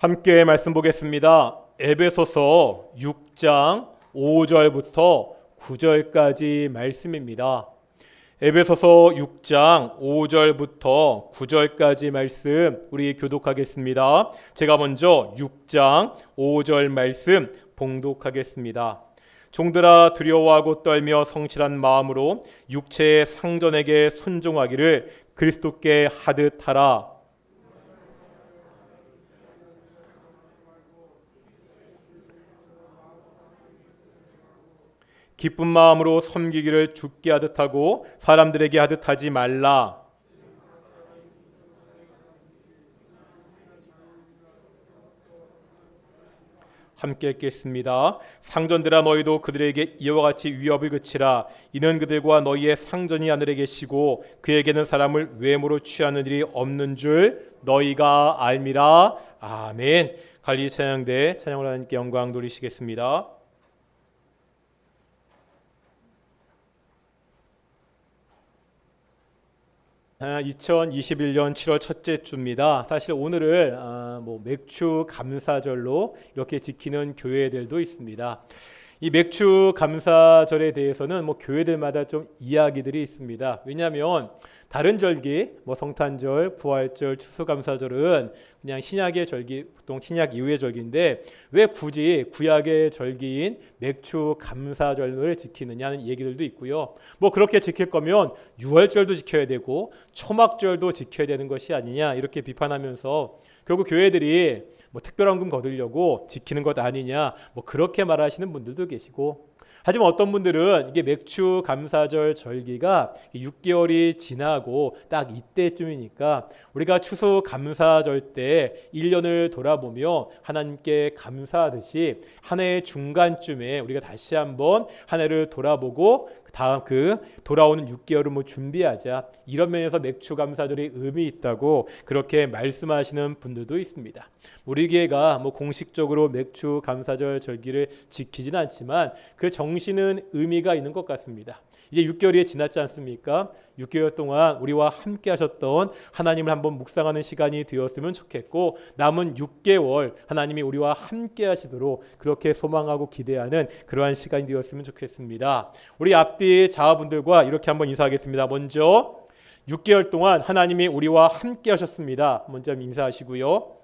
함께 말씀 보겠습니다. 에베소서 6장 5절부터 9절까지 말씀입니다. 에베소서 6장 5절부터 9절까지 말씀 우리 교독하겠습니다. 제가 먼저 6장 5절 말씀 봉독하겠습니다. 종들아 두려워하고 떨며 성실한 마음으로 육체의 상전에게 순종하기를 그리스도께 하듯 하라. 기쁜 마음으로 섬기기를 주께 하듯 하고 사람들에게 하듯 하지 말라. 함께 읽겠습니다. 상전들아 너희도 그들에게 이와 같이 위협을 그치라. 이는 그들과 너희의 상전이 하늘에 계시고 그에게는 사람을 외모로 취하는 일이 없는 줄 너희가 알미라. 아멘. 갈릴리 찬양대 찬양을 하나님께 영광 돌리시겠습니다. 2021년 7월 첫째 주입니다. 사실 오늘을 맥주 감사절로 이렇게 지키는 교회들도 있습니다. 이 맥주 감사절에 대해서는 교회들마다 좀 이야기들이 있습니다. 왜냐하면 다른 절기, 성탄절, 부활절, 추수감사절은 그냥 신약의 절기, 보통 신약 이후의 절기인데 왜 굳이 구약의 절기인 맥주 감사절을 지키느냐는 얘기들도 있고요. 그렇게 지킬 거면 유월절도 지켜야 되고 초막절도 지켜야 되는 것이 아니냐 이렇게 비판하면서 결국 교회들이 특별한 금 거두려고 지키는 것 아니냐 그렇게 말하시는 분들도 계시고, 하지만 어떤 분들은 이게 맥주 감사절 절기가 6개월이 지나고 딱 이때쯤이니까 우리가 추수 감사절 때 1년을 돌아보며 하나님께 감사하듯이 한 해의 중간쯤에 우리가 다시 한번 한 해를 돌아보고 다음 돌아오는 6개월을 준비하자, 이런 면에서 맥주 감사절이 의미 있다고 그렇게 말씀하시는 분들도 있습니다. 우리 교회가 공식적으로 맥주 감사절 절기를 지키진 않지만 그 정신은 의미가 있는 것 같습니다. 이제 6개월이 지났지 않습니까? 6개월 동안 우리와 함께 하셨던 하나님을 한번 묵상하는 시간이 되었으면 좋겠고, 남은 6개월 하나님이 우리와 함께 하시도록 그렇게 소망하고 기대하는 그러한 시간이 되었으면 좋겠습니다. 우리 앞뒤 자아분들과 이렇게 한번 인사하겠습니다. 먼저 6개월 동안 하나님이 우리와 함께 하셨습니다. 먼저 인사하시고요.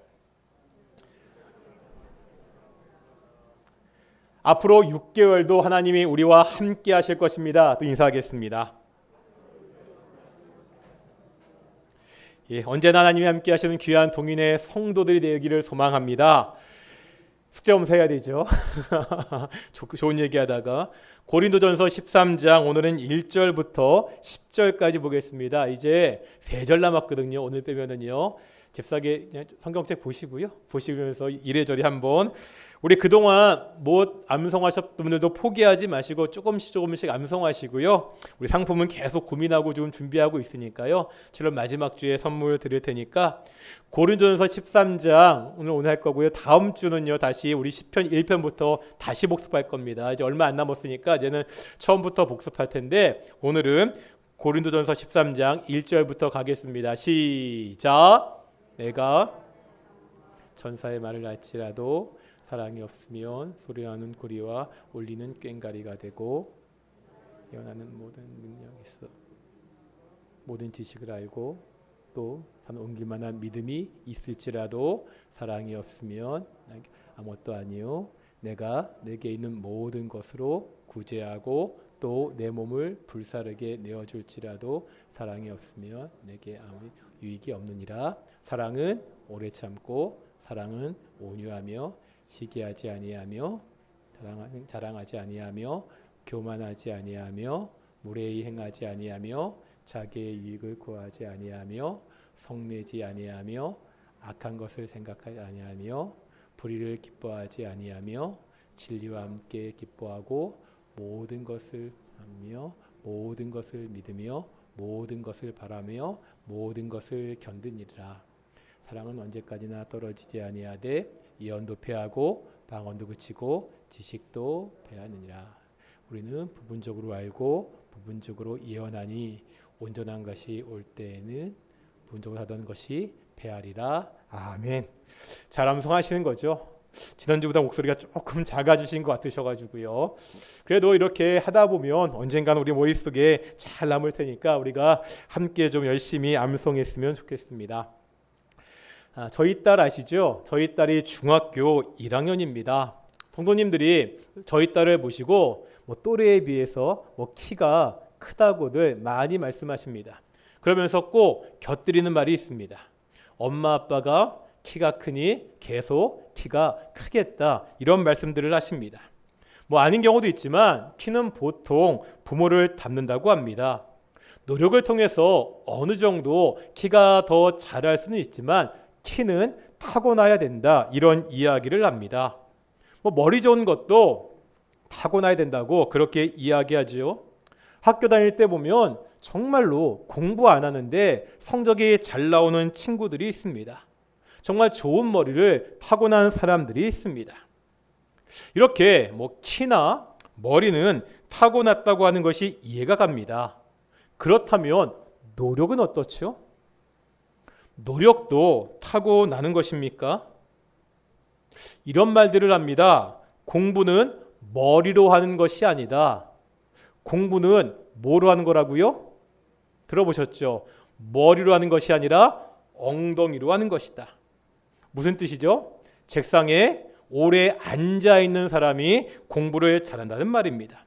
앞으로 6개월도 하나님이 우리와 함께 하실 것입니다. 또 인사하겠습니다. 언제나 하나님이 함께 하시는 귀한 동인의 성도들이 되기를 소망합니다. 숙제 검사 해야 되죠. 좋은 얘기하다가 고린도전서 13장 오늘은 1절부터 10절까지 보겠습니다. 이제 3절 남았거든요. 오늘 빼면은요. 잽싸게 성경책 보시면서 이래저래 한번 우리 그동안 암송하셨던 분들도 포기하지 마시고 조금씩 암송하시고요. 우리 상품은 계속 고민하고 지금 준비하고 있으니까요. 7월 마지막 주에 선물 드릴 테니까 고린도전서 13장 오늘 할 거고요. 다음 주는요 다시 우리 시편 1편부터 다시 복습할 겁니다. 이제 얼마 안 남았으니까 이제는 처음부터 복습할 텐데 오늘은 고린도전서 13장 1절부터 가겠습니다. 시작. 내가 천사의 말을 할지라도 사랑이 없으면 소리하는 고리와 울리는 꽹과리가 되고 예언하는 모든 능력이 있어 모든 지식을 알고 또 옮길 만한 믿음이 있을지라도 사랑이 없으면 아무것도 아니요. 내가 내게 있는 모든 것으로 구제하고 또 내 몸을 불사르게 내어줄지라도 사랑이 없으면 내게 아무 유익이 없느니라. 사랑은 오래 참고 사랑은 온유하며 시기하지 아니하며 자랑하지 아니하며 교만하지 아니하며 무례히 행하지 아니하며 자기의 유익을 구하지 아니하며 성내지 아니하며 악한 것을 생각하지 아니하며 불의를 기뻐하지 아니하며 진리와 함께 기뻐하고 모든 것을 하며 모든 것을 믿으며 모든 것을 바라며 모든 것을 견디니라. 사랑은 언제까지나 떨어지지 아니하되 예언도 패하고 방언도 그치고 지식도 패하느니라. 우리는 부분적으로 알고 부분적으로 예언하니 온전한 것이 올 때에는 부분적으로 하던 것이 패하리라. 아멘. 잘 암송하시는 거죠. 지난주보다 목소리가 조금 작아지신 것 같으셔가지고요. 그래도 이렇게 하다 보면 언젠가는 우리 머릿속에 잘 남을 테니까 우리가 함께 좀 열심히 암송했으면 좋겠습니다. 저희 딸 아시죠? 저희 딸이 중학교 1학년입니다. 성도님들이 저희 딸을 보시고 또래에 비해서 키가 크다고들 많이 말씀하십니다. 그러면서 꼭 곁들이는 말이 있습니다. 엄마 아빠가 키가 크니 계속 키가 크겠다, 이런 말씀들을 하십니다. 아닌 경우도 있지만 키는 보통 부모를 닮는다고 합니다. 노력을 통해서 어느 정도 키가 더 자랄 수는 있지만 키는 타고나야 된다, 이런 이야기를 합니다. 머리 좋은 것도 타고나야 된다고 그렇게 이야기하지요. 학교 다닐 때 보면 정말로 공부 안 하는데 성적이 잘 나오는 친구들이 있습니다. 정말 좋은 머리를 타고난 사람들이 있습니다. 이렇게 키나 머리는 타고났다고 하는 것이 이해가 갑니다. 그렇다면 노력은 어떻죠? 노력도 타고나는 것입니까? 이런 말들을 합니다. 공부는 머리로 하는 것이 아니다. 공부는 뭐로 하는 거라고요? 들어보셨죠? 머리로 하는 것이 아니라 엉덩이로 하는 것이다. 무슨 뜻이죠? 책상에 오래 앉아 있는 사람이 공부를 잘한다는 말입니다.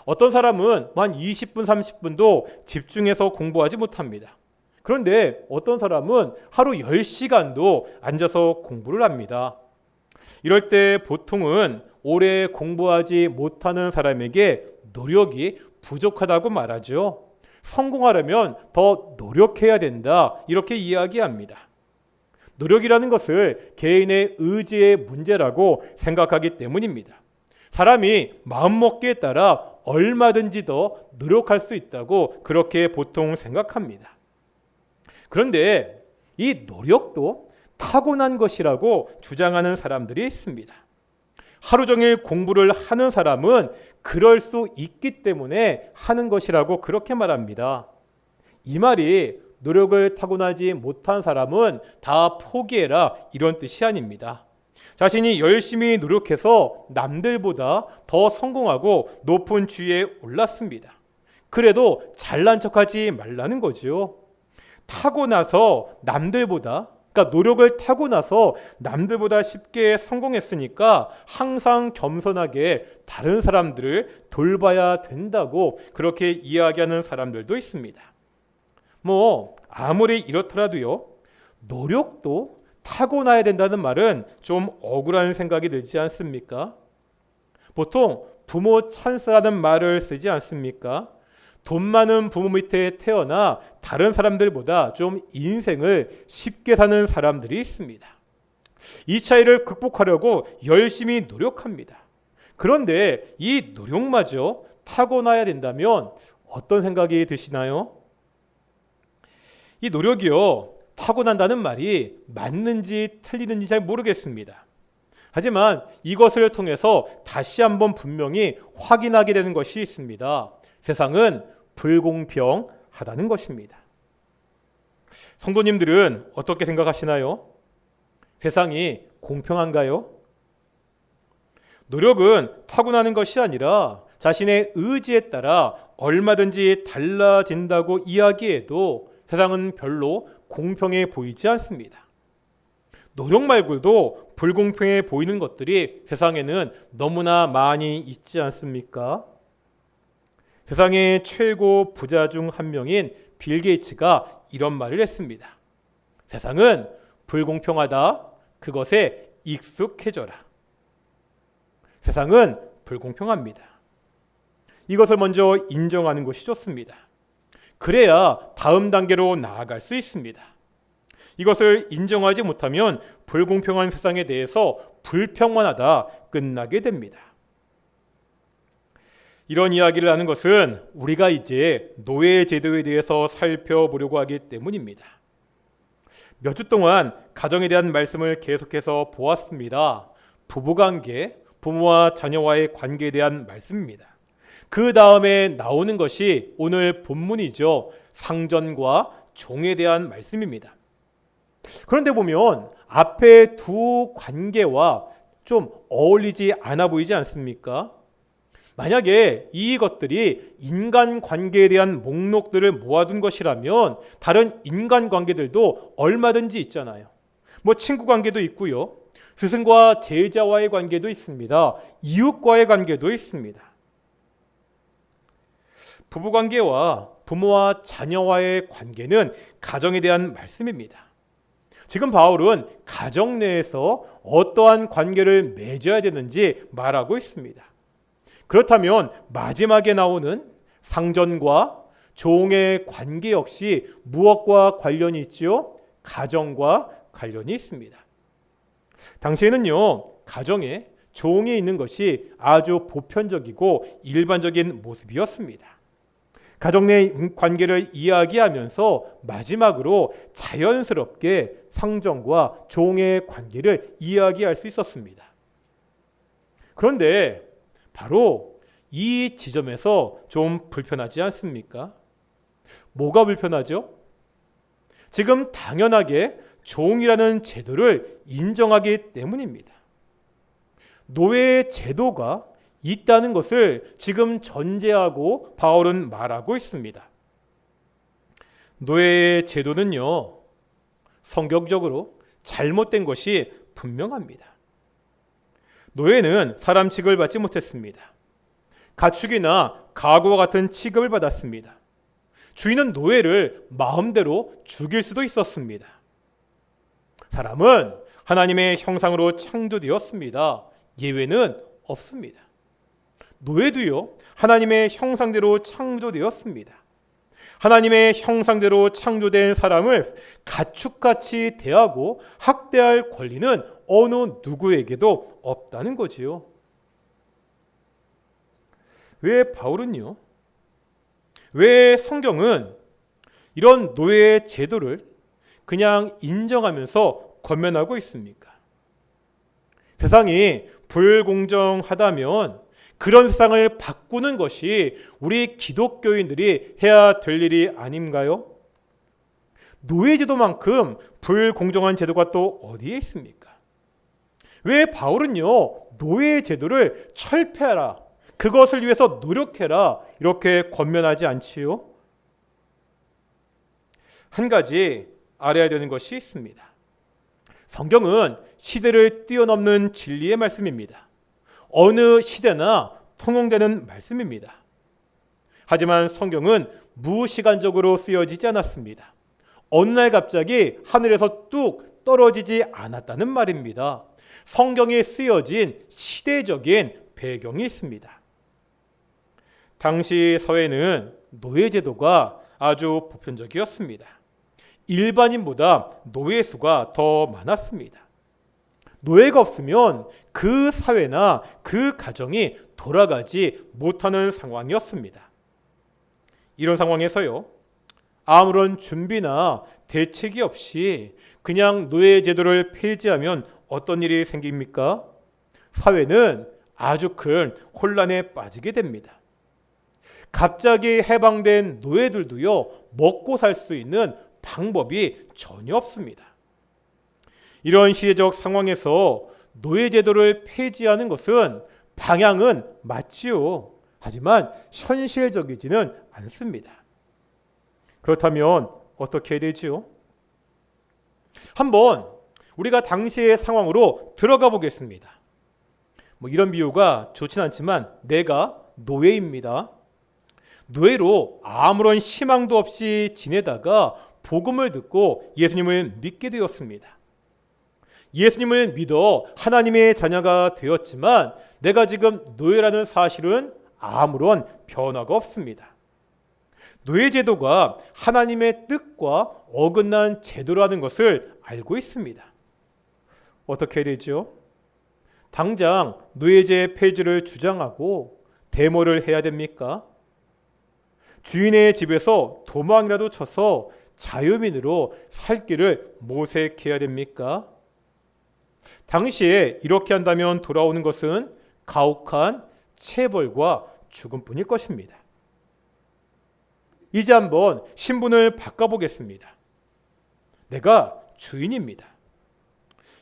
어떤 사람은 한 20분, 30분도 집중해서 공부하지 못합니다. 그런데 어떤 사람은 하루 10시간도 앉아서 공부를 합니다. 이럴 때 보통은 오래 공부하지 못하는 사람에게 노력이 부족하다고 말하죠. 성공하려면 더 노력해야 된다, 이렇게 이야기합니다. 노력이라는 것을 개인의 의지의 문제라고 생각하기 때문입니다. 사람이 마음먹기에 따라 얼마든지 더 노력할 수 있다고 그렇게 보통 생각합니다. 그런데 이 노력도 타고난 것이라고 주장하는 사람들이 있습니다. 하루 종일 공부를 하는 사람은 그럴 수 있기 때문에 하는 것이라고 그렇게 말합니다. 이 말이 노력을 타고나지 못한 사람은 다 포기해라, 이런 뜻이 아닙니다. 자신이 열심히 노력해서 남들보다 더 성공하고 높은 지위에 올랐습니다. 그래도 잘난 척하지 말라는 거죠. 타고나서 남들보다, 그러니까 노력을 타고나서 남들보다 쉽게 성공했으니까 항상 겸손하게 다른 사람들을 돌봐야 된다고 그렇게 이야기하는 사람들도 있습니다. 아무리 이렇더라도요, 노력도 타고나야 된다는 말은 좀 억울한 생각이 들지 않습니까? 보통 부모 찬스라는 말을 쓰지 않습니까? 돈 많은 부모 밑에 태어나 다른 사람들보다 좀 인생을 쉽게 사는 사람들이 있습니다. 이 차이를 극복하려고 열심히 노력합니다. 그런데 이 노력마저 타고나야 된다면 어떤 생각이 드시나요? 이 노력이요, 타고난다는 말이 맞는지 틀리는지 잘 모르겠습니다. 하지만 이것을 통해서 다시 한번 분명히 확인하게 되는 것이 있습니다. 세상은 불공평하다는 것입니다. 성도님들은 어떻게 생각하시나요? 세상이 공평한가요? 노력은 타고나는 것이 아니라 자신의 의지에 따라 얼마든지 달라진다고 이야기해도 세상은 별로 공평해 보이지 않습니다. 노력 말고도 불공평해 보이는 것들이 세상에는 너무나 많이 있지 않습니까? 세상의 최고 부자 중 한 명인 빌 게이츠가 이런 말을 했습니다. 세상은 불공평하다. 그것에 익숙해져라. 세상은 불공평합니다. 이것을 먼저 인정하는 것이 좋습니다. 그래야 다음 단계로 나아갈 수 있습니다. 이것을 인정하지 못하면 불공평한 세상에 대해서 불평만 하다 끝나게 됩니다. 이런 이야기를 하는 것은 우리가 이제 노예 제도에 대해서 살펴보려고 하기 때문입니다. 몇 주 동안 가정에 대한 말씀을 계속해서 보았습니다. 부부관계, 부모와 자녀와의 관계에 대한 말씀입니다. 그 다음에 나오는 것이 오늘 본문이죠. 상전과 종에 대한 말씀입니다. 그런데 보면 앞에 두 관계와 좀 어울리지 않아 보이지 않습니까? 만약에 이것들이 인간관계에 대한 목록들을 모아둔 것이라면 다른 인간관계들도 얼마든지 있잖아요. 뭐 친구관계도 있고요. 스승과 제자와의 관계도 있습니다. 이웃과의 관계도 있습니다. 부부관계와 부모와 자녀와의 관계는 가정에 대한 말씀입니다. 지금 바울은 가정 내에서 어떠한 관계를 맺어야 되는지 말하고 있습니다. 그렇다면 마지막에 나오는 상전과 종의 관계 역시 무엇과 관련이 있지요? 가정과 관련이 있습니다. 당시에는요, 가정에 종이 있는 것이 아주 보편적이고 일반적인 모습이었습니다. 가정 내 관계를 이야기하면서 마지막으로 자연스럽게 상전과 종의 관계를 이야기할 수 있었습니다. 그런데 바로 이 지점에서 좀 불편하지 않습니까? 뭐가 불편하죠? 지금 당연하게 종이라는 제도를 인정하기 때문입니다. 노예의 제도가 있다는 것을 지금 전제하고 바울은 말하고 있습니다. 노예의 제도는요, 성경적으로 잘못된 것이 분명합니다. 노예는 사람 취급을 받지 못했습니다. 가축이나 가구와 같은 취급을 받았습니다. 주인은 노예를 마음대로 죽일 수도 있었습니다. 사람은 하나님의 형상으로 창조되었습니다. 예외는 없습니다. 노예도요, 하나님의 형상대로 창조되었습니다. 하나님의 형상대로 창조된 사람을 가축같이 대하고 학대할 권리는 어느 누구에게도 없다는 거지요. 왜 바울은요? 왜 성경은 이런 노예의 제도를 그냥 인정하면서 권면하고 있습니까? 세상이 불공정하다면 그런 세상을 바꾸는 것이 우리 기독교인들이 해야 될 일이 아닌가요? 노예제도만큼 불공정한 제도가 또 어디에 있습니까? 왜 바울은요, 노예제도를 철폐하라, 그것을 위해서 노력해라, 이렇게 권면하지 않지요? 한 가지 알아야 되는 것이 있습니다. 성경은 시대를 뛰어넘는 진리의 말씀입니다. 어느 시대나 통용되는 말씀입니다. 하지만 성경은 무시간적으로 쓰여지지 않았습니다. 어느 날 갑자기 하늘에서 뚝 떨어지지 않았다는 말입니다. 성경이 쓰여진 시대적인 배경이 있습니다. 당시 사회는 노예제도가 아주 보편적이었습니다. 일반인보다 노예 수가 더 많았습니다. 노예가 없으면 그 사회나 그 가정이 돌아가지 못하는 상황이었습니다. 이런 상황에서요, 아무런 준비나 대책이 없이 그냥 노예 제도를 폐지하면 어떤 일이 생깁니까? 사회는 아주 큰 혼란에 빠지게 됩니다. 갑자기 해방된 노예들도요, 먹고 살 수 있는 방법이 전혀 없습니다. 이런 시대적 상황에서 노예제도를 폐지하는 것은 방향은 맞지요. 하지만 현실적이지는 않습니다. 그렇다면 어떻게 해야 되지요? 한번 우리가 당시의 상황으로 들어가 보겠습니다. 이런 비유가 좋진 않지만 내가 노예입니다. 노예로 아무런 희망도 없이 지내다가 복음을 듣고 예수님을 믿게 되었습니다. 예수님을 믿어 하나님의 자녀가 되었지만 내가 지금 노예라는 사실은 아무런 변화가 없습니다. 노예제도가 하나님의 뜻과 어긋난 제도라는 것을 알고 있습니다. 어떻게 해야 되죠? 당장 노예제 폐지를 주장하고 데모를 해야 됩니까? 주인의 집에서 도망이라도 쳐서 자유민으로 살 길을 모색해야 됩니까? 당시에 이렇게 한다면 돌아오는 것은 가혹한 체벌과 죽음뿐일 것입니다. 이제 한번 신분을 바꿔보겠습니다. 내가 주인입니다.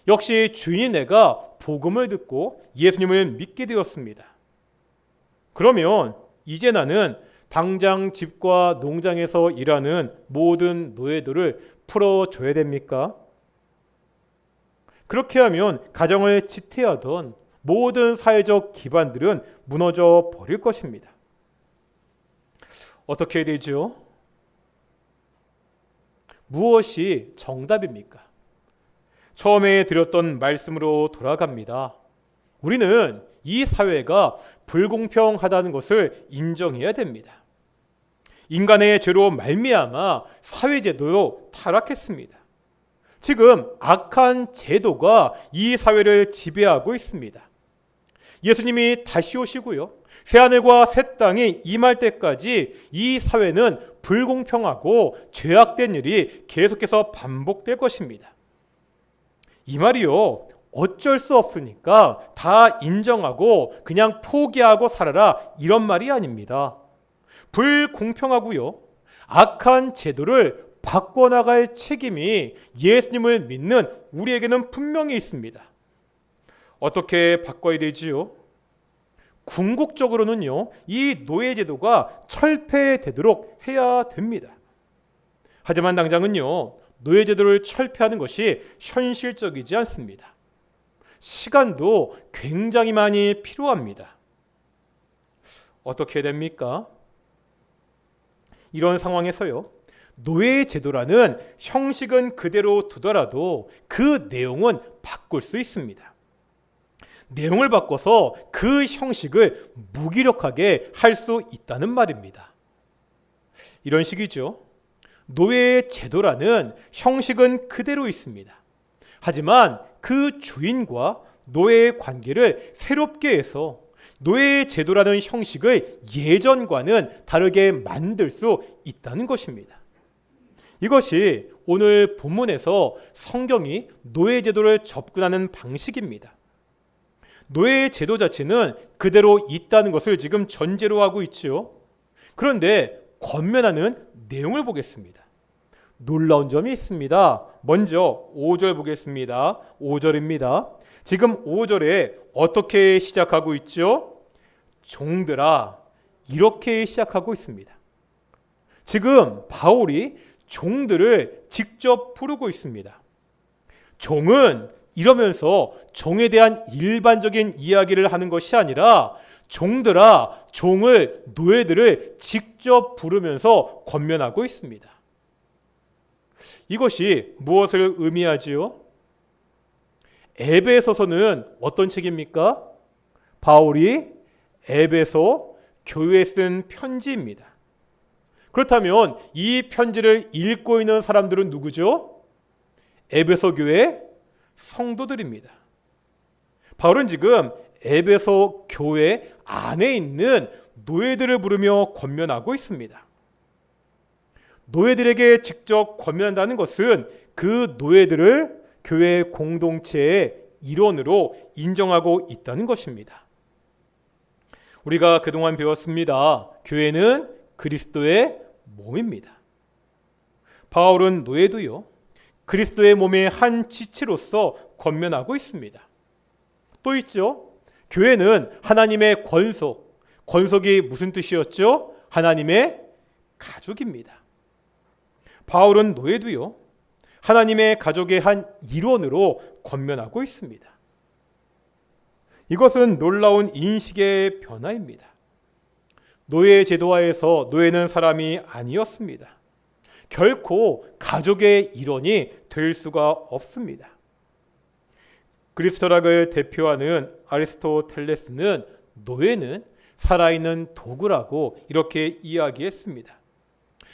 역시 주인인 내가 복음을 듣고 예수님을 믿게 되었습니다. 그러면 이제 나는 당장 집과 농장에서 일하는 모든 노예들을 풀어줘야 됩니까? 그렇게 하면 가정을 지탱하던 모든 사회적 기반들은 무너져 버릴 것입니다. 어떻게 해야 되죠? 무엇이 정답입니까? 처음에 드렸던 말씀으로 돌아갑니다. 우리는 이 사회가 불공평하다는 것을 인정해야 됩니다. 인간의 죄로 말미암아 사회제도도 타락했습니다. 지금 악한 제도가 이 사회를 지배하고 있습니다. 예수님이 다시 오시고요, 새하늘과 새 땅이 임할 때까지 이 사회는 불공평하고 죄악된 일이 계속해서 반복될 것입니다. 이 말이요, 어쩔 수 없으니까 다 인정하고 그냥 포기하고 살아라, 이런 말이 아닙니다. 불공평하고요, 악한 제도를 바꿔나갈 책임이 예수님을 믿는 우리에게는 분명히 있습니다. 어떻게 바꿔야 되지요? 궁극적으로는요, 이 노예제도가 철폐되도록 해야 됩니다. 하지만 당장은요, 노예제도를 철폐하는 것이 현실적이지 않습니다. 시간도 굉장히 많이 필요합니다. 어떻게 됩니까? 이런 상황에서요, 노예제도라는 형식은 그대로 두더라도 그 내용은 바꿀 수 있습니다. 내용을 바꿔서 그 형식을 무기력하게 할 수 있다는 말입니다. 이런 식이죠. 노예제도라는 형식은 그대로 있습니다. 하지만 그 주인과 노예의 관계를 새롭게 해서 노예제도라는 형식을 예전과는 다르게 만들 수 있다는 것입니다. 이것이 오늘 본문에서 성경이 노예제도를 접근하는 방식입니다. 노예제도 자체는 그대로 있다는 것을 지금 전제로 하고 있죠. 그런데 권면하는 내용을 보겠습니다. 놀라운 점이 있습니다. 먼저 5절 보겠습니다. 5절입니다. 지금 5절에 어떻게 시작하고 있죠? 종들아, 이렇게 시작하고 있습니다. 지금 바울이 종들을 직접 부르고 있습니다. 종은 이러면서 종에 대한 일반적인 이야기를 하는 것이 아니라 종들아, 종을, 노예들을 직접 부르면서 권면하고 있습니다. 이것이 무엇을 의미하지요? 에베소서는 어떤 책입니까? 바울이 에베소 교회에 쓴 편지입니다. 그렇다면 이 편지를 읽고 있는 사람들은 누구죠? 에베소 교회 성도들입니다. 바울은 지금 에베소 교회 안에 있는 노예들을 부르며 권면하고 있습니다. 노예들에게 직접 권면한다는 것은 그 노예들을 교회 공동체의 일원으로 인정하고 있다는 것입니다. 우리가 그동안 배웠습니다. 교회는 그리스도의 몸입니다. 바울은 노예도요, 그리스도의 몸의 한 지체로서 권면하고 있습니다. 또 있죠. 교회는 하나님의 권속. 권속이 무슨 뜻이었죠? 하나님의 가족입니다. 바울은 노예도요, 하나님의 가족의 한 일원으로 권면하고 있습니다. 이것은 놀라운 인식의 변화입니다. 노예 제도화에서 노예는 사람이 아니었습니다. 결코 가족의 일원이 될 수가 없습니다. 그리스도락을 대표하는 아리스토텔레스는 노예는 살아있는 도구라고 이렇게 이야기했습니다.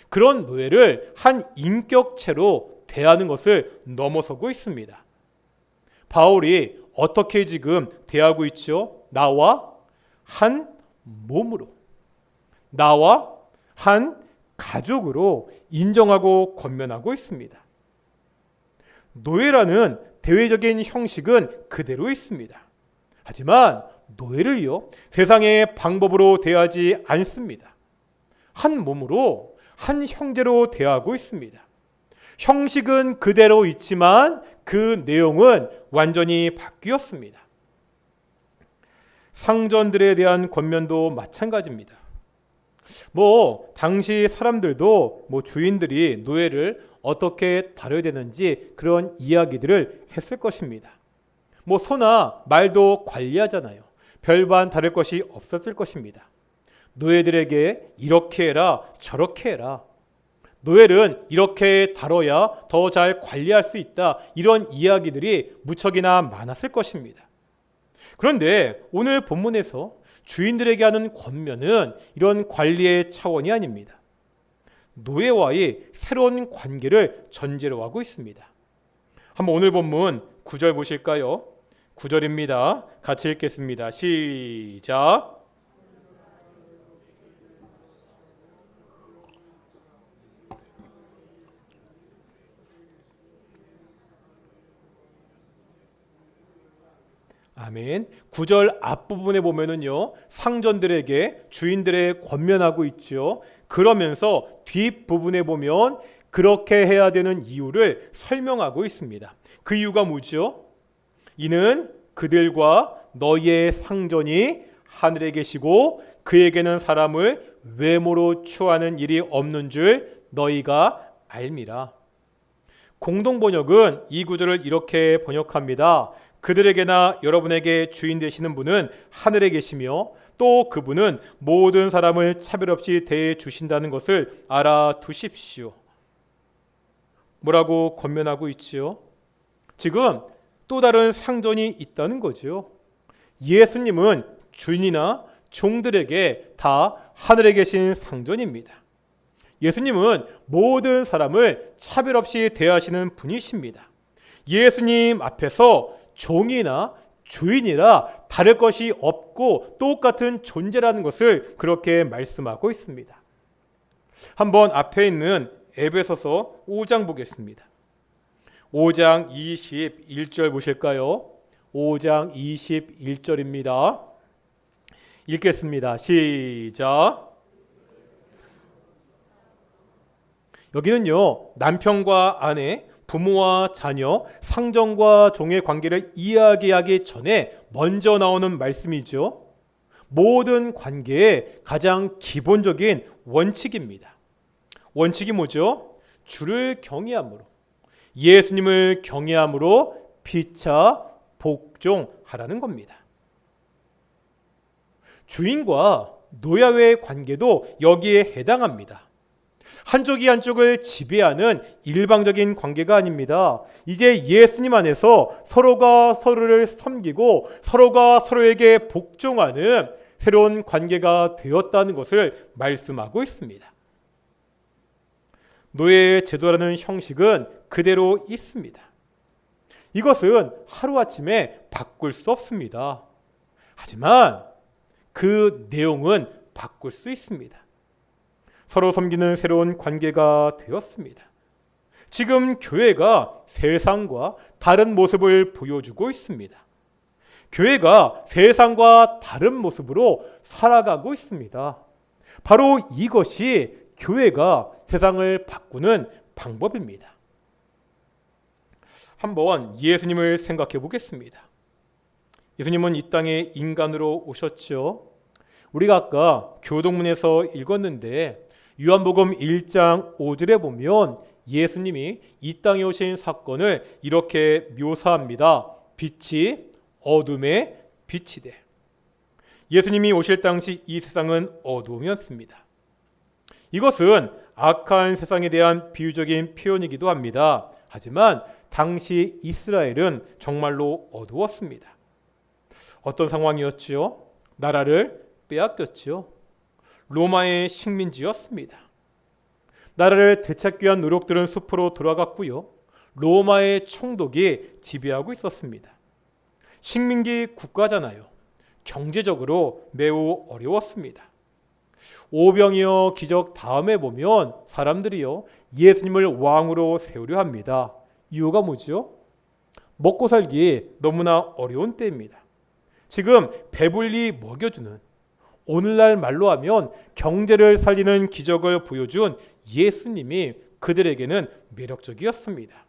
그런 노예를 한 인격체로 대하는 것을 넘어서고 있습니다. 바울이 어떻게 지금 대하고 있죠? 나와 한 몸으로, 나와 한 가족으로 인정하고 권면하고 있습니다. 노예라는 대외적인 형식은 그대로 있습니다. 하지만 노예를요, 세상의 방법으로 대하지 않습니다. 한 몸으로, 한 형제로 대하고 있습니다. 형식은 그대로 있지만 그 내용은 완전히 바뀌었습니다. 상전들에 대한 권면도 마찬가지입니다. 당시 사람들도 주인들이 노예를 어떻게 다뤄야 되는지 그런 이야기들을 했을 것입니다. 소나 말도 관리하잖아요. 별반 다를 것이 없었을 것입니다. 노예들에게 이렇게 해라, 저렇게 해라. 노예는 이렇게 다뤄야 더 잘 관리할 수 있다. 이런 이야기들이 무척이나 많았을 것입니다. 그런데 오늘 본문에서 주인들에게 하는 권면은 이런 관리의 차원이 아닙니다. 노예와의 새로운 관계를 전제로 하고 있습니다. 한번 오늘 본문 9절 보실까요? 9절입니다. 같이 읽겠습니다. 시작. 아멘. 9절 앞부분에 보면은요, 상전들에게 주인들의 권면하고 있죠. 그러면서 뒷부분에 보면 그렇게 해야 되는 이유를 설명하고 있습니다. 그 이유가 뭐죠? 이는 그들과 너희의 상전이 하늘에 계시고 그에게는 사람을 외모로 취하는 일이 없는 줄 너희가 알미라. 공동번역은 이 구절을 이렇게 번역합니다. 그들에게나 여러분에게 주인 되시는 분은 하늘에 계시며 또 그분은 모든 사람을 차별 없이 대해 주신다는 것을 알아두십시오. 뭐라고 권면하고 있지요? 지금 또 다른 상전이 있다는 거죠. 예수님은 주인이나 종들에게 다 하늘에 계신 상전입니다. 예수님은 모든 사람을 차별 없이 대하시는 분이십니다. 예수님 앞에서 종이나 주인이라 다를 것이 없고 똑같은 존재라는 것을 그렇게 말씀하고 있습니다. 한번 앞에 있는 에베소서 5장 보겠습니다. 5장 21절 보실까요? 5장 21절입니다. 읽겠습니다. 시작. 여기는요, 남편과 아내, 부모와 자녀, 상전과 종의 관계를 이야기하기 전에 먼저 나오는 말씀이죠. 모든 관계의 가장 기본적인 원칙입니다. 원칙이 뭐죠? 주를 경외함으로, 예수님을 경외함으로 피차 복종하라는 겁니다. 주인과 노예와의 관계도 여기에 해당합니다. 한쪽이 한쪽을 지배하는 일방적인 관계가 아닙니다. 이제 예수님 안에서 서로가 서로를 섬기고 서로가 서로에게 복종하는 새로운 관계가 되었다는 것을 말씀하고 있습니다. 노예 제도라는 형식은 그대로 있습니다. 이것은 하루아침에 바꿀 수 없습니다. 하지만 그 내용은 바꿀 수 있습니다. 서로 섬기는 새로운 관계가 되었습니다. 지금 교회가 세상과 다른 모습을 보여주고 있습니다. 교회가 세상과 다른 모습으로 살아가고 있습니다. 바로 이것이 교회가 세상을 바꾸는 방법입니다. 한번 예수님을 생각해 보겠습니다. 예수님은 이 땅에 인간으로 오셨죠. 우리가 아까 교동문에서 읽었는데 요한복음 1장 5절에 보면 예수님이 이 땅에 오신 사건을 이렇게 묘사합니다. 빛이 어둠에 빛이되. 예수님이 오실 당시 이 세상은 어두움이었습니다. 이것은 악한 세상에 대한 비유적인 표현이기도 합니다. 하지만 당시 이스라엘은 정말로 어두웠습니다. 어떤 상황이었지요? 나라를 빼앗겼지요. 로마의 식민지였습니다. 나라를 되찾기 위한 노력들은 숲으로 돌아갔고요. 로마의 총독이 지배하고 있었습니다. 식민지 국가잖아요. 경제적으로 매우 어려웠습니다. 오병이어 기적 다음에 보면 사람들이요, 예수님을 왕으로 세우려 합니다. 이유가 뭐죠? 먹고 살기 너무나 어려운 때입니다. 지금 배불리 먹여주는, 오늘날 말로 하면 경제를 살리는 기적을 보여준 예수님이 그들에게는 매력적이었습니다.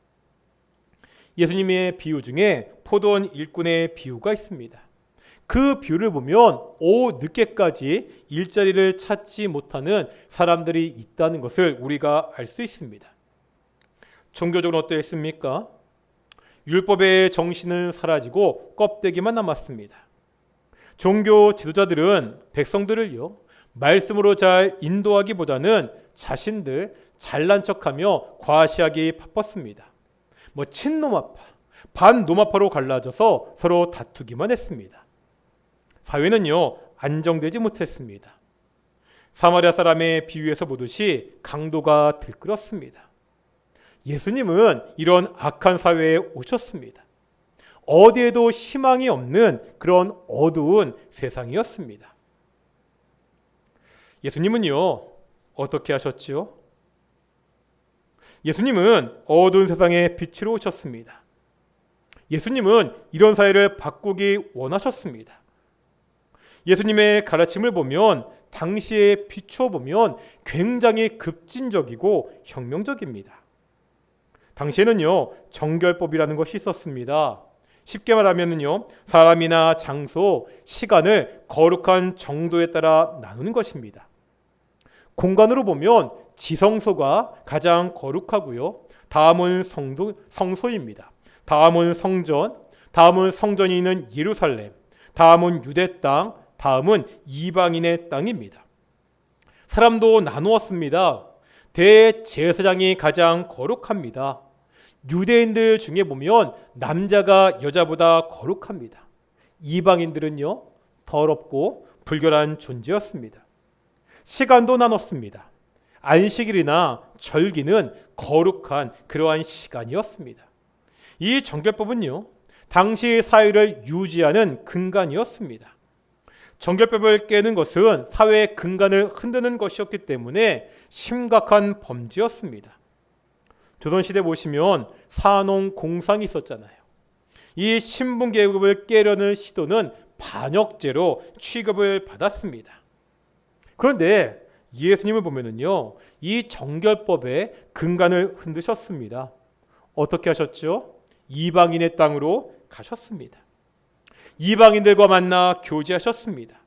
예수님의 비유 중에 포도원 일꾼의 비유가 있습니다. 그 비유를 보면 오후 늦게까지 일자리를 찾지 못하는 사람들이 있다는 것을 우리가 알 수 있습니다. 종교적으로 어떠했습니까? 율법의 정신은 사라지고 껍데기만 남았습니다. 종교 지도자들은 백성들을요, 말씀으로 잘 인도하기보다는 자신들 잘난 척하며 과시하기 바빴습니다. 친노마파, 반노마파로 갈라져서 서로 다투기만 했습니다. 사회는요, 안정되지 못했습니다. 사마리아 사람의 비유에서 보듯이 강도가 들끓었습니다. 예수님은 이런 악한 사회에 오셨습니다. 어디에도 희망이 없는 그런 어두운 세상이었습니다. 예수님은요, 어떻게 하셨지요? 예수님은 어두운 세상에 빛으로 오셨습니다. 예수님은 이런 사회를 바꾸기 원하셨습니다. 예수님의 가르침을 보면, 당시에 비추어 보면 굉장히 급진적이고 혁명적입니다. 당시에는요, 정결법이라는 것이 있었습니다. 쉽게 말하면요, 사람이나 장소, 시간을 거룩한 정도에 따라 나누는 것입니다. 공간으로 보면 지성소가 가장 거룩하고요, 다음은 성소입니다. 다음은 성전, 다음은 성전이 있는 예루살렘, 다음은 유대 땅, 다음은 이방인의 땅입니다. 사람도 나누었습니다. 대제사장이 가장 거룩합니다. 유대인들 중에 보면 남자가 여자보다 거룩합니다. 이방인들은요, 더럽고 불결한 존재였습니다. 시간도 나눴습니다. 안식일이나 절기는 거룩한 그러한 시간이었습니다. 이 정결법은요, 당시 사회를 유지하는 근간이었습니다. 정결법을 깨는 것은 사회의 근간을 흔드는 것이었기 때문에 심각한 범죄였습니다. 조선시대 보시면 산농공상이 있었잖아요. 이 신분계급을 깨려는 시도는 반역죄로 취급을 받았습니다. 그런데 예수님을 보면은요, 이 정결법의 근간을 흔드셨습니다. 어떻게 하셨죠? 이방인의 땅으로 가셨습니다. 이방인들과 만나 교제하셨습니다.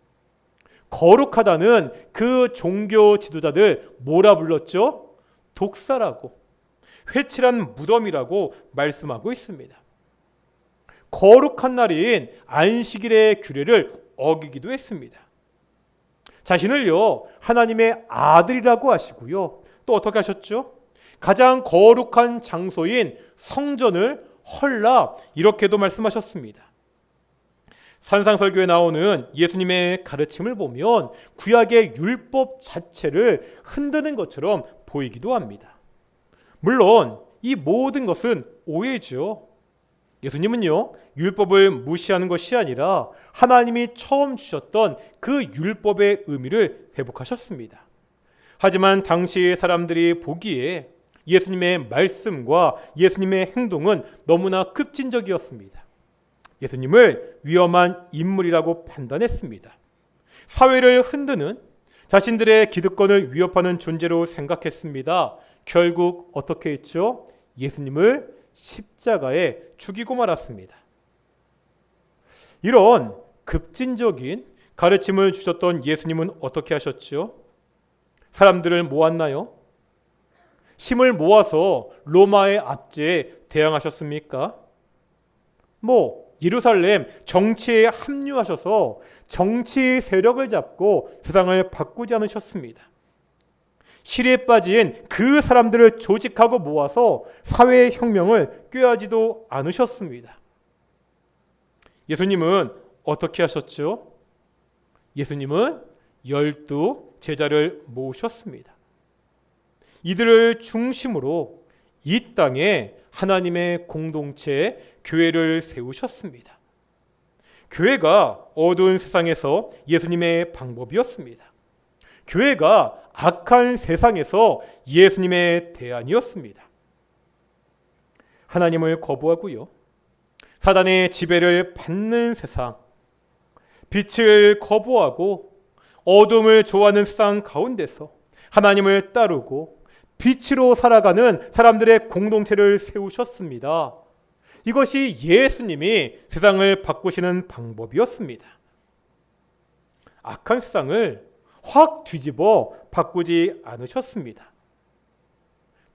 거룩하다는 그 종교 지도자들 뭐라 불렀죠? 독사라고, 회칠한 무덤이라고 말씀하고 있습니다. 거룩한 날인 안식일의 규례를 어기기도 했습니다. 자신을요, 하나님의 아들이라고 하시고요, 또 어떻게 하셨죠? 가장 거룩한 장소인 성전을 헐라, 이렇게도 말씀하셨습니다. 산상설교에 나오는 예수님의 가르침을 보면 구약의 율법 자체를 흔드는 것처럼 보이기도 합니다. 물론 이 모든 것은 오해죠. 예수님은요, 율법을 무시하는 것이 아니라 하나님이 처음 주셨던 그 율법의 의미를 회복하셨습니다. 하지만 당시 사람들이 보기에 예수님의 말씀과 예수님의 행동은 너무나 급진적이었습니다. 예수님을 위험한 인물이라고 판단했습니다. 사회를 흔드는, 자신들의 기득권을 위협하는 존재로 생각했습니다. 결국 어떻게 했죠? 예수님을 십자가에 죽이고 말았습니다. 이런 급진적인 가르침을 주셨던 예수님은 어떻게 하셨죠? 사람들을 모았나요? 힘을 모아서 로마의 압제에 대항하셨습니까? 예루살렘 정치에 합류하셔서 정치 세력을 잡고 세상을 바꾸지 않으셨습니다. 실에 빠진 그 사람들을 조직하고 모아서 사회의 혁명을 꾀하지도 않으셨습니다. 예수님은 어떻게 하셨죠? 예수님은 12 제자를 모으셨습니다. 이들을 중심으로 이 땅에 하나님의 공동체 교회를 세우셨습니다. 교회가 어두운 세상에서 예수님의 방법이었습니다. 교회가 악한 세상에서 예수님의 대안이었습니다. 하나님을 거부하고요, 사단의 지배를 받는 세상, 빛을 거부하고 어둠을 좋아하는 세상 가운데서 하나님을 따르고 빛으로 살아가는 사람들의 공동체를 세우셨습니다. 이것이 예수님이 세상을 바꾸시는 방법이었습니다. 악한 세상을 확 뒤집어 바꾸지 않으셨습니다.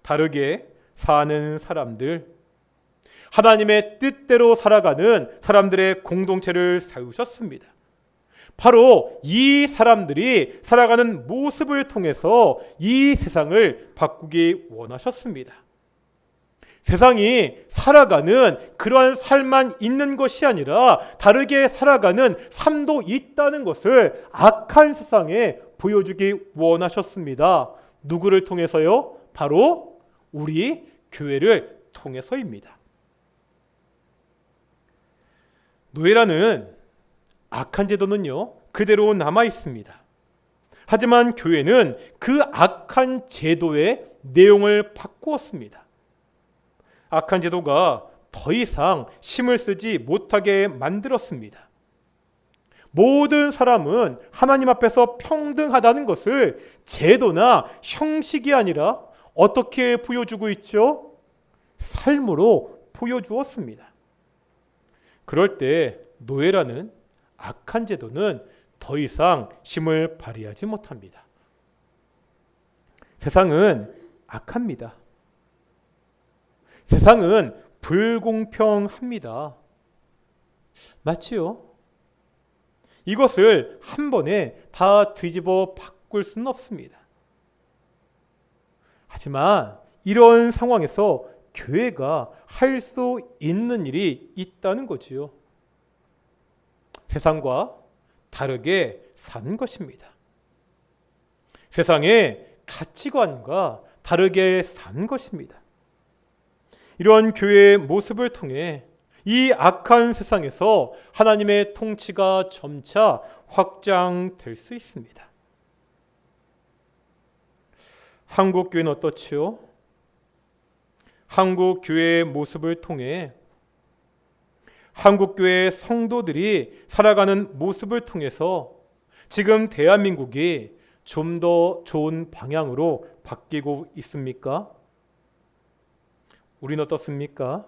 다르게 사는 사람들, 하나님의 뜻대로 살아가는 사람들의 공동체를 세우셨습니다. 바로 이 사람들이 살아가는 모습을 통해서 이 세상을 바꾸기 원하셨습니다. 세상이 살아가는 그러한 삶만 있는 것이 아니라 다르게 살아가는 삶도 있다는 것을 악한 세상에 보여주기 원하셨습니다. 누구를 통해서요? 바로 우리 교회를 통해서입니다. 노예라는 악한 제도는요, 그대로 남아 있습니다. 하지만 교회는 그 악한 제도의 내용을 바꾸었습니다. 악한 제도가 더 이상 힘을 쓰지 못하게 만들었습니다. 모든 사람은 하나님 앞에서 평등하다는 것을 제도나 형식이 아니라 어떻게 보여주고 있죠? 삶으로 보여주었습니다. 그럴 때 노예라는 악한 제도는 더 이상 힘을 발휘하지 못합니다. 세상은 악합니다. 세상은 불공평합니다. 맞지요? 이것을 한 번에 다 뒤집어 바꿀 수는 없습니다. 하지만 이런 상황에서 교회가 할 수 있는 일이 있다는 거지요. 세상과 다르게 사는 것입니다. 세상의 가치관과 다르게 사는 것입니다. 이런 교회의 모습을 통해 이 악한 세상에서 하나님의 통치가 점차 확장될 수 있습니다. 한국 교회는 어떻지요? 한국 교회의 모습을 통해 한국 교회의 성도들이 살아가는 모습을 통해서 지금 대한민국이 좀 더 좋은 방향으로 바뀌고 있습니까? 우리는 어떻습니까?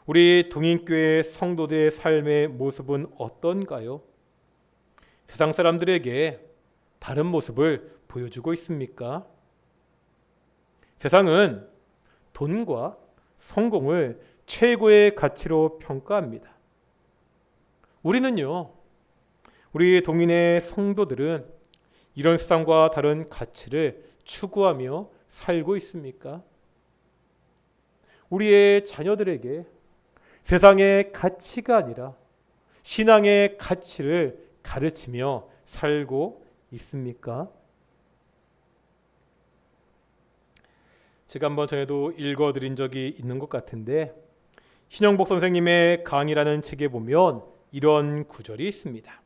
우리 동인교회 성도들의 삶의 모습은 어떤가요? 세상 사람들에게 다른 모습을 보여주고 있습니까? 세상은 돈과 성공을 최고의 가치로 평가합니다. 우리는요, 우리 동인의 성도들은 이런 세상과 다른 가치를 추구하며 살고 있습니까? 우리의 자녀들에게 세상의 가치가 아니라 신앙의 가치를 가르치며 살고 있습니까? 제가 한번 전에도 읽어드린 적이 있는 것 같은데 신영복 선생님의 강의라는 책에 보면 이런 구절이 있습니다.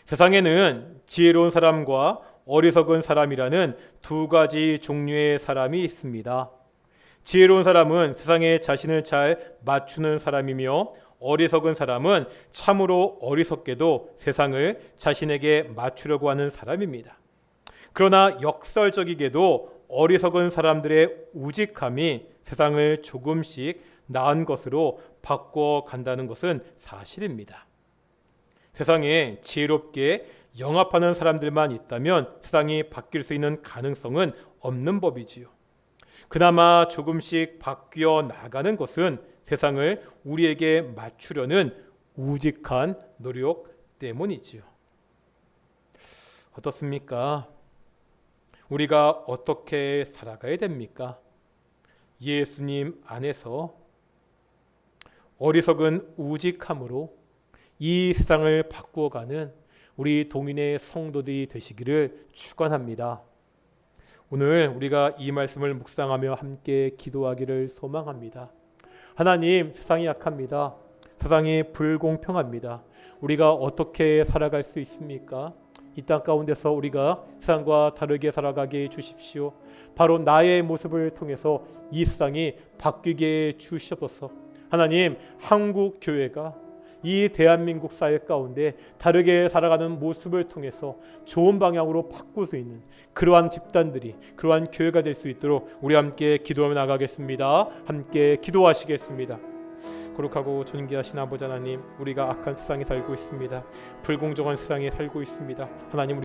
세상에는 지혜로운 사람과 어리석은 사람이라는 두 가지 종류의 사람이 있습니다. 지혜로운 사람은 세상에 자신을 잘 맞추는 사람이며 어리석은 사람은 참으로 어리석게도 세상을 자신에게 맞추려고 하는 사람입니다. 그러나 역설적이게도 어리석은 사람들의 우직함이 세상을 조금씩 나은 것으로 바꿔 간다는 것은 사실입니다. 세상에 지혜롭게 영합하는 사람들만 있다면 세상이 바뀔 수 있는 가능성은 없는 법이지요. 그나마 조금씩 바뀌어 나가는 것은 세상을 우리에게 맞추려는 우직한 노력 때문이지요. 어떻습니까? 우리가 어떻게 살아가야 됩니까? 예수님 안에서 어리석은 우직함으로 이 세상을 바꾸어가는 우리 동인의 성도들이 되시기를 축원합니다. 오늘 우리가 이 말씀을 묵상하며 함께 기도하기를 소망합니다. 하나님, 세상이 약합니다. 세상이 불공평합니다. 우리가 어떻게 살아갈 수 있습니까? 이 땅 가운데서 우리가 세상과 다르게 살아가게 해 주십시오. 바로 나의 모습을 통해서 이 세상이 바뀌게 해 주시옵소서. 하나님, 한국 교회가 이 대한민국 사회 가운데 다르게 살아가는 모습을 통해서 좋은 방향으로 바꿀 수 있는 그러한 집단들이, 그러한 교회가 될 수 있도록 우리 함께 기도하며 나가겠습니다. 함께 기도하시겠습니다. 거룩하고 존귀하신 아버지 하나님, 우리가 악한 세상에 살고 있습니다. 불공정한 세상에 살고 있습니다. 하나님,